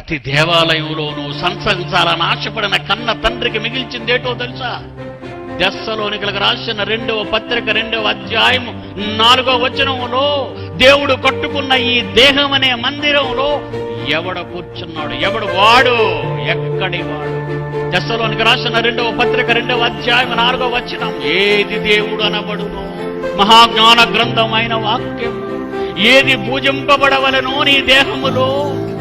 ప్రతి దేవాలయంలోనూ సంచరించాలని ఆశపడిన కన్న తండ్రికి మిగిల్చిందేటో తెలుసా? తెస్సలోనికలకు రాసిన 2వ పత్రిక 2వ అధ్యాయము 4వ వచనంలో దేవుడు కట్టుకున్న ఈ దేహం అనే మందిరంలో ఎవడు కూర్చున్నాడు? ఎవడు వాడు? ఎక్కడి వాడు? తెస్సలోనికి రాసిన 2వ పత్రిక 2వ అధ్యాయం 4వ వచనం, ఏది దేవుడు అనబడును? మహాజ్ఞాన గ్రంథమైన వాక్యం. ఏది పూజింపబడవలనో నీ దేహములో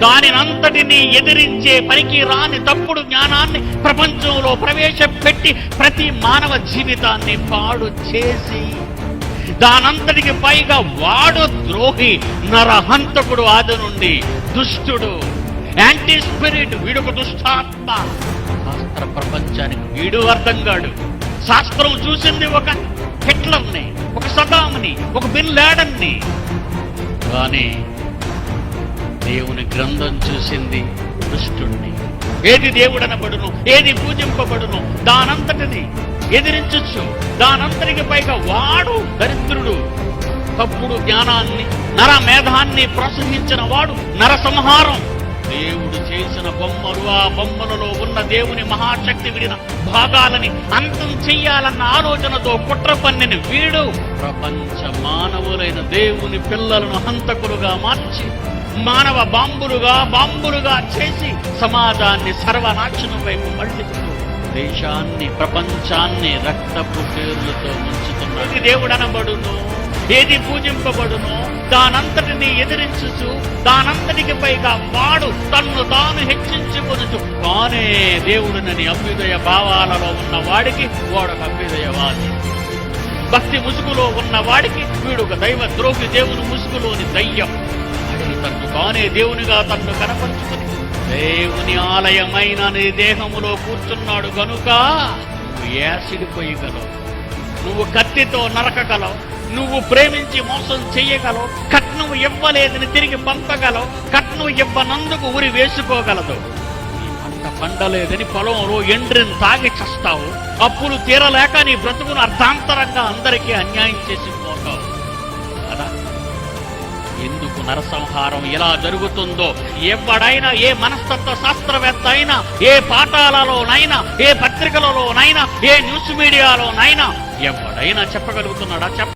దానినంతటినీ ఎదిరించే పనికి రాని తప్పుడు జ్ఞానాన్ని ప్రపంచంలో ప్రవేశపెట్టి ప్రతి మానవ జీవితాన్ని పాడు చేసి దానంతటికి పైగా వాడు ద్రోహి, నరహంతకుడు, ఆది నుండి దుష్టుడు, యాంటీ స్పిరిట్. వీడొక దుష్టాత్మ. శాస్త్ర ప్రపంచానికి వీడు అర్థం కాడు. శాస్త్రం చూసింది ఒక హిట్లర్ని, ఒక సదాంని, ఒక బిన్ లాడన్ని. కానీ దేవుని గ్రంథం చూసింది దుష్టుణ్ణి. ఏది దేవుడనబడును, ఏది పూజింపబడును దానంతటిని ఎదిరించచ్చు. దానంతటికి పైగా వాడు దరిద్రుడు, తప్పుడు జ్ఞానాన్ని, నర మేధాన్ని ప్రోత్సహించిన వాడు, నరసంహారం. దేవుడు చేసిన బొమ్మలు, ఆ బొమ్మలలో ఉన్న దేవుని మహాశక్తి విడిన భాగాలని అంతం చెయ్యాలన్న ఆలోచనతో కుట్ర పన్నిన వీడు ప్రపంచ మానవులైన దేవుని పిల్లలను హంతకులుగా మార్చి మానవ బాంబులుగా చేసి సమాజాన్ని సర్వనాశనం వైపు మళ్లిస్తూ దేశాన్ని, ప్రపంచాన్ని రక్తపు పేర్లతో ముంచుతున్నాడు. ఏది దేవుడనబడును, ఏది పూజింపబడును దానంతటిని ఎదిరించుచు దానంతటికి పైగా వాడు తన్ను తాను హెచ్చించుకొనుచు తానే దేవుడునని అభ్యుదయ భావాలలో ఉన్న వాడికి వాడొక అభ్యుదయవాది. భక్తి ముసుగులో ఉన్న వాడికి వీడొక దైవ ద్రోహి, దేవుని ముసుగులోని దయ్యం. తన్ను తానే దేవునిగా తన్ను కనపరుచుకుని దేవుని ఆలయమైన నీ దేహములో కూర్చున్నాడు గనుక నువ్వు యాసిడ్ పోయగలవు, నువ్వు కత్తితో నరకగలవు, నువ్వు ప్రేమించి మోసం చెయ్యగలవు, కట్నం ఇవ్వలేదని తిరిగి పంపగలవు, కట్నం ఇవ్వనందుకు ఉరి వేసుకోగలదు. నీ పంట పండలేదని పొలంలో ఎండ్రిని తాగి చస్తావు, అప్పులు తీరలేక నీ బ్రతుకును అర్ధాంతరంగా అందరికీ అన్యాయం చేసి పోతావు కదా. ఎందుకు నరసంహారం ఇలా జరుగుతుందో ఎవడైనా, ఏ మనస్తత్వ శాస్త్రవేత్త అయినా, ఏ పాఠాలలోనైనా, ఏ పత్రికలలోనైనా, ఏ న్యూస్ మీడియాలోనైనా ఎవడైనా చెప్పగలుగుతున్నాడా?